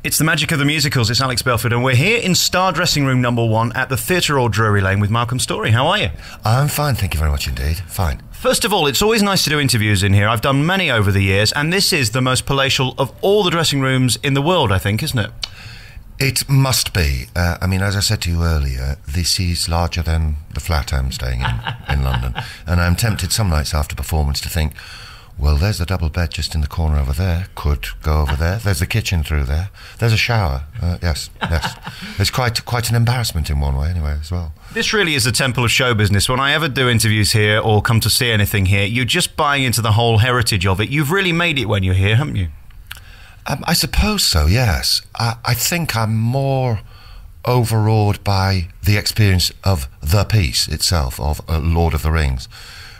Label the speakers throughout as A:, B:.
A: It's the magic of the musicals. It's Alex Belfield, and we're here in Star Dressing Room number 1 at the Theatre or Drury Lane with Malcom Story. How are you?
B: I'm fine, thank you very much indeed. Fine.
A: First of all, it's always nice to do interviews in here. I've done many over the years, and this is the most palatial of all the dressing rooms in the world, I think, isn't it?
B: It must be. I mean, as I said to you earlier, this is larger than the flat I'm staying in London. And I'm tempted some nights after performance to think, well, there's the double bed just in the corner over there. Could go over there. There's the kitchen through there. There's a shower. Yes. It's quite an embarrassment in one way, anyway, as well.
A: This really is a temple of show business. When I ever do interviews here or come to see anything here, you're just buying into the whole heritage of it. You've really made it when you're here, haven't you?
B: I suppose so, yes. I think I'm more overawed by the experience of the piece itself, of Lord of the Rings,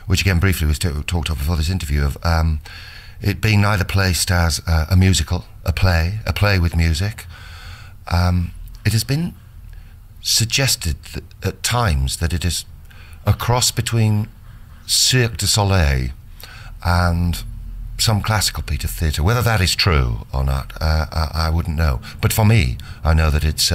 B: which again briefly was talked of before this interview, of it being neither placed as a musical, a play with music. It has been suggested that at times that it is a cross between Cirque du Soleil and some classical piece of theatre. Whether that is true or not, I wouldn't know. But for me, I know that it's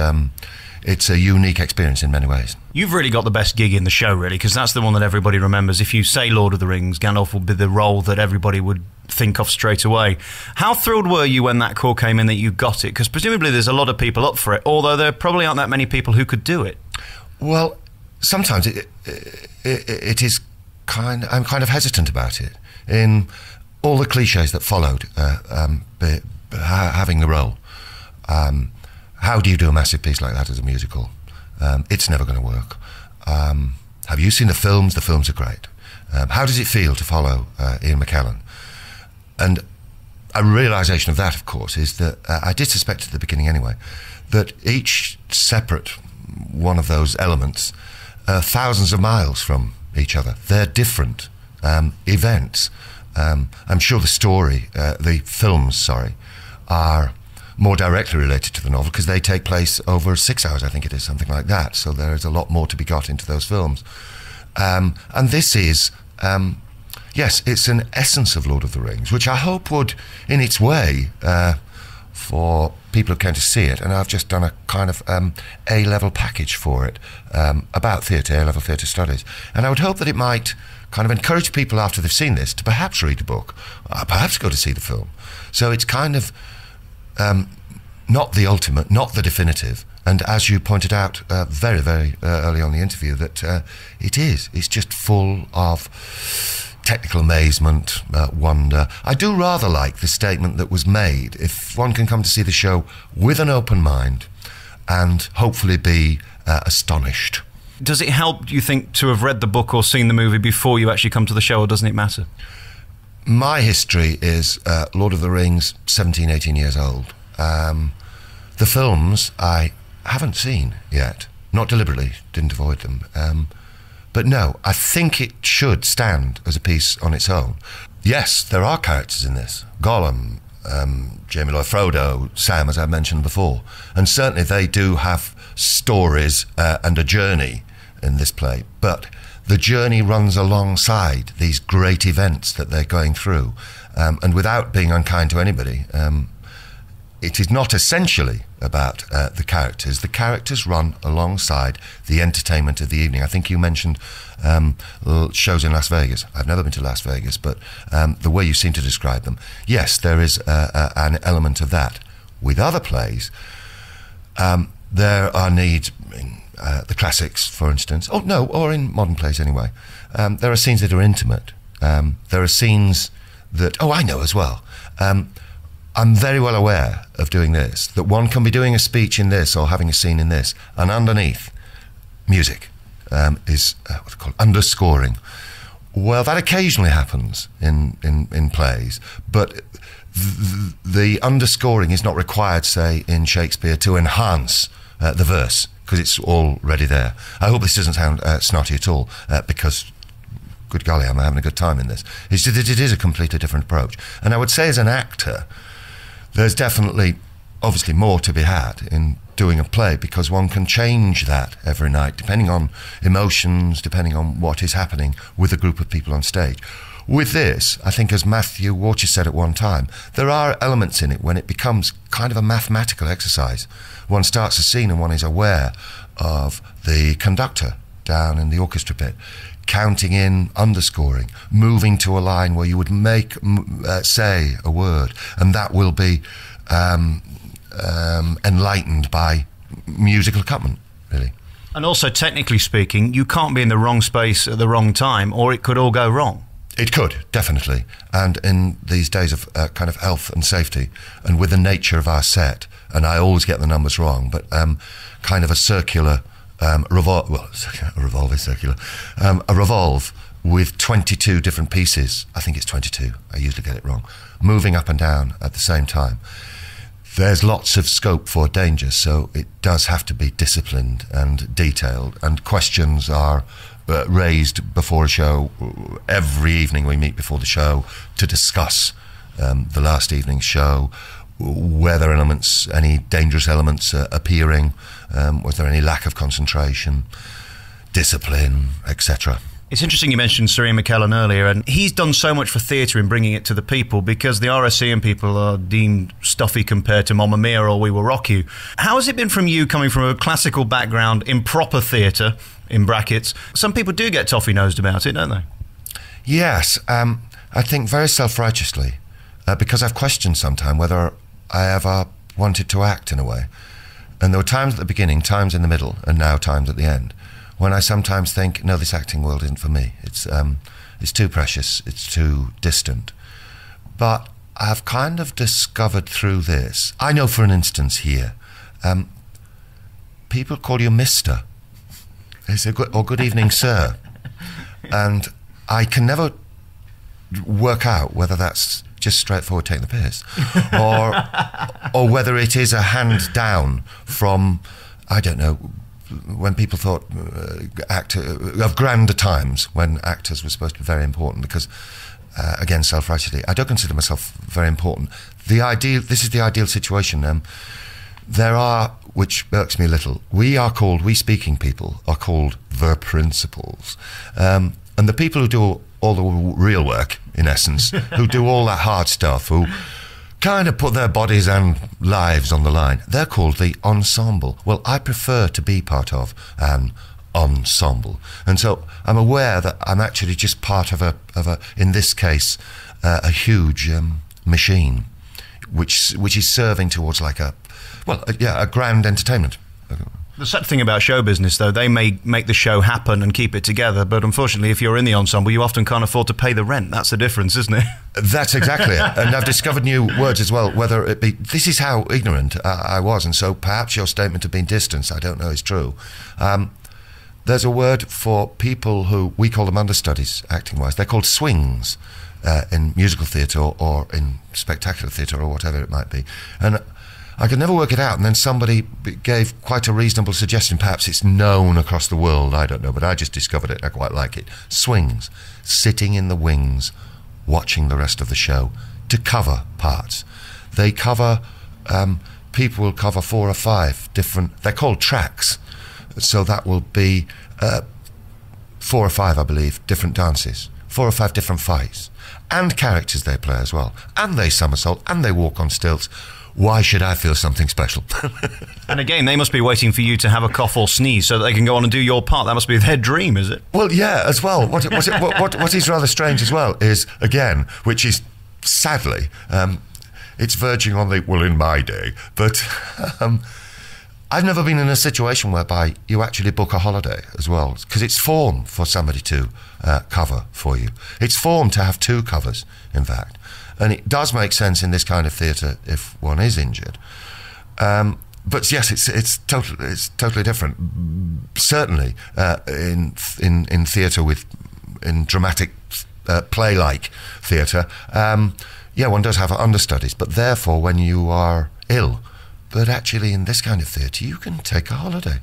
B: a unique experience in many ways.
A: You've really got the best gig in the show, really, because that's the one that everybody remembers. If you say Lord of the Rings, Gandalf will be the role that everybody would think of straight away. How thrilled were you when that call came in that you got it? Because presumably there's a lot of people up for it, although there probably aren't that many people who could do it.
B: Well, sometimes it is I'm kind of hesitant about it. In all the cliches that followed having the role, how do you do a massive piece like that as a musical? It's never going to work. Have you seen the films? The films are great. How does it feel to follow Ian McKellen? And a realisation of that, of course, is that I did suspect at the beginning anyway, that each separate one of those elements are thousands of miles from each other. They're different events. I'm sure the films, are more directly related to the novel because they take place over 6 hours, I think it is, something like that. So there's a lot more to be got into those films. And this is, yes, it's an essence of Lord of the Rings, which I hope would, in its way, for people who came to see it, and I've just done a kind of A-level package for it about theatre, A-level theatre studies. And I would hope that it might kind of encourage people after they've seen this to perhaps read a book, perhaps go to see the film. So it's kind of not the ultimate, not the definitive, and as you pointed out very, very early on in the interview, that it's just full of technical amazement, wonder. I do rather like the statement that was made, if one can come to see the show with an open mind and hopefully be astonished.
A: Does it help, do you think, to have read the book or seen the movie before you actually come to the show, or doesn't it matter?
B: My history is Lord of the Rings, 17, 18 years old. The films I haven't seen yet, not deliberately, didn't avoid them. But no, I think it should stand as a piece on its own. Yes, there are characters in this. Gollum, Jamie Lloyd, Frodo, Sam, as I mentioned before. And certainly they do have stories and a journey in this play. But the journey runs alongside these great events that they're going through. And without being unkind to anybody, it is not essentially about the characters. The characters run alongside the entertainment of the evening. I think you mentioned shows in Las Vegas. I've never been to Las Vegas, but the way you seem to describe them, yes, there is an element of that. With other plays, there are needs in the classics, for instance, or in modern plays anyway. There are scenes that are intimate. There are scenes that, I know as well. I'm very well aware of doing this, that one can be doing a speech in this or having a scene in this, and underneath, music is what's called underscoring. Well, that occasionally happens in plays, but the underscoring is not required, say, in Shakespeare to enhance the verse, because it's already there. I hope this doesn't sound snotty at all, because good golly, I'm having a good time in this. It's that it is a completely different approach. And I would say as an actor, there's definitely, obviously, more to be had in doing a play, because one can change that every night, depending on emotions, depending on what is happening with a group of people on stage. With this, I think, as Matthew Warcher said at one time, there are elements in it when it becomes kind of a mathematical exercise. One starts a scene and one is aware of the conductor down in the orchestra pit, counting in, underscoring, moving to a line where you would say a word, and that will be enlightened by musical accompaniment, really.
A: And also, technically speaking, you can't be in the wrong space at the wrong time, or it could all go wrong.
B: It could, definitely. And in these days of kind of health and safety, and with the nature of our set, and I always get the numbers wrong, but kind of a circular a revolve is circular. A revolve with 22 different pieces. I think it's 22. I usually get it wrong. Moving up and down at the same time. There's lots of scope for danger, so it does have to be disciplined and detailed. And questions are raised before a show. Every evening we meet before the show to discuss the last evening's show. Were there elements, any dangerous elements appearing? Was there any lack of concentration, discipline, etc.?
A: It's interesting you mentioned Sir Ian McKellen earlier, and he's done so much for theatre in bringing it to the people, because the RSCM people are deemed stuffy compared to Mamma Mia or We Will Rock You. How has it been from you, coming from a classical background in proper theatre, in brackets? Some people do get toffee-nosed about it, don't they?
B: Yes, I think very self-righteously, because I've questioned sometimes whether I ever wanted to act in a way. And there were times at the beginning, times in the middle, and now times at the end, when I sometimes think, no, this acting world isn't for me. It's too precious, it's too distant. But I've kind of discovered through this, I know for an instance here, people call you Mister. They say, good evening, sir. And I can never work out whether that's just straightforward taking the piss, or whether it is a hand down from, I don't know, when people thought of grander times when actors were supposed to be very important, because again, self-righteously, I don't consider myself very important. This is the ideal situation. There are, which irks me a little, we speaking people are called the principals, and the people who do all the real work, in essence, who do all that hard stuff, who kind of put their bodies and lives on the line, they're called the ensemble. Well, I prefer to be part of an ensemble. And so I'm aware that I'm actually just part of a in this case, a huge machine, which is serving towards like a grand entertainment.
A: The sad thing about show business, though, they may make the show happen and keep it together, but unfortunately, if you're in the ensemble, you often can't afford to pay the rent. That's the difference, isn't it?
B: That's exactly it. And I've discovered new words as well, whether it be, this is how ignorant I was, and so perhaps your statement of being distanced, I don't know, is true. There's a word for people who, we call them understudies, acting-wise. They're called swings in musical theatre or in spectacular theatre or whatever it might be. And I could never work it out, and then somebody gave quite a reasonable suggestion. Perhaps it's known across the world, I don't know, but I just discovered it, I quite like it. Swings, sitting in the wings, watching the rest of the show, to cover parts. They cover, people will cover 4 or 5 different, they're called tracks, so that will be 4 or 5, I believe, different dances, 4 or 5 different fights, and characters they play as well, and they somersault, and they walk on stilts. Why should I feel something special?
A: And again, they must be waiting for you to have a cough or sneeze so that they can go on and do your part. That must be their dream, is it?
B: Well, yeah, as well. What is rather strange as well is, again, which is sadly, it's verging on the, well, in my day, but I've never been in a situation whereby you actually book a holiday as well, because it's form for somebody to cover for you. It's form to have 2 covers, in fact. And it does make sense in this kind of theatre if one is injured. But yes, it's totally different. Certainly in theatre in dramatic play-like theatre, one does have understudies. But therefore, when you are ill, But actually, in this kind of theatre, you can take a holiday.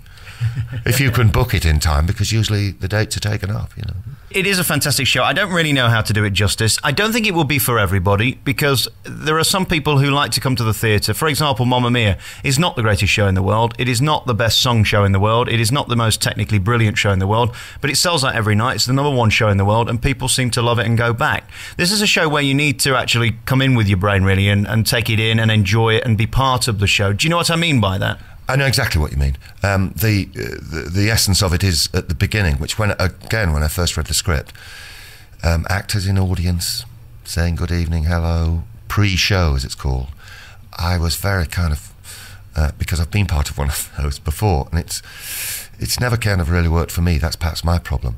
B: If you can book it in time, because usually the dates are taken up, you know.
A: It is a fantastic show. I don't really know how to do it justice. I don't think it will be for everybody, because there are some people who like to come to the theatre. For example, Mamma Mia is not the greatest show in the world. It is not the best song show in the world. It is not the most technically brilliant show in the world, but it sells out every night. It's the #1 show in the world, and people seem to love it and go back. This is a show where you need to actually come in with your brain, really, and take it in and enjoy it and be part of the show. Do you know what I mean by that?
B: I know exactly what you mean. The essence of it is at the beginning, which when I first read the script, actors in audience saying good evening, hello, pre-show as it's called. I was very kind of because I've been part of one of those before, and it's never kind of really worked for me. That's perhaps my problem.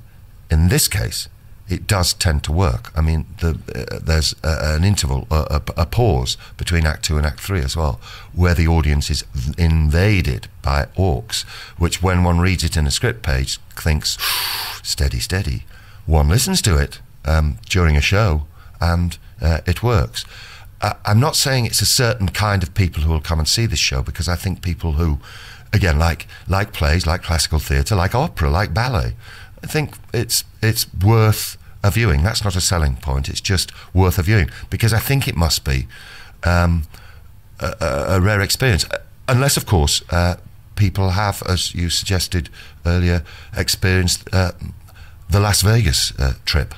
B: In this case, it does tend to work. I mean, there's an interval, a pause between Act 2 and Act 3 as well, where the audience is invaded by orcs, which when one reads it in a script page, thinks, steady, steady. One listens to it during a show, and it works. I'm not saying it's a certain kind of people who will come and see this show, because I think people who, again, like plays, like classical theatre, like opera, like ballet, I think it's worth a viewing. That's not a selling point. It's just worth a viewing, because I think it must be a rare experience, unless, of course, people have, as you suggested earlier, experienced the Las Vegas trip.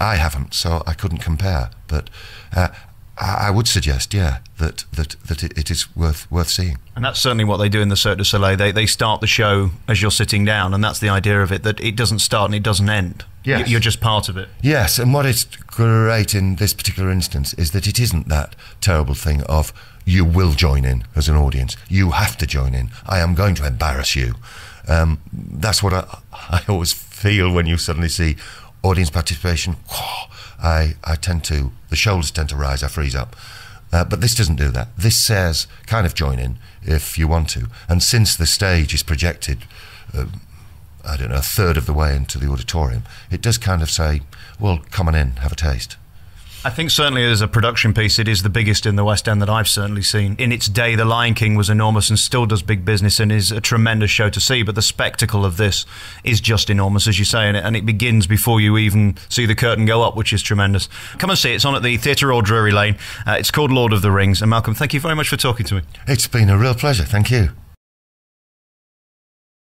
B: I haven't, so I couldn't compare. But I would suggest, yeah, that it is worth seeing. And
A: that's certainly what they do in the Cirque du Soleil. They start the show as you're sitting down, and that's the idea of it, that it doesn't start and it doesn't end.
B: Yes.
A: You're just part of it.
B: Yes, and what is great in this particular instance is that it isn't that terrible thing of you will join in as an audience. You have to join in. I am going to embarrass you. That's what I always feel when you suddenly see audience participation. The shoulders tend to rise, I freeze up. But this doesn't do that. This says kind of join in if you want to. And since the stage is projected, I don't know, a third of the way into the auditorium, it does kind of say, well, come on in, have a taste.
A: I think certainly as a production piece, it is the biggest in the West End that I've certainly seen. In its day, The Lion King was enormous and still does big business and is a tremendous show to see, but the spectacle of this is just enormous, as you say, and it begins before you even see the curtain go up, which is tremendous. Come and see it. It's on at the Theatre Royal, Drury Lane. It's called Lord of the Rings. And Malcolm, thank you very much for talking to me.
B: It's been a real pleasure. Thank you.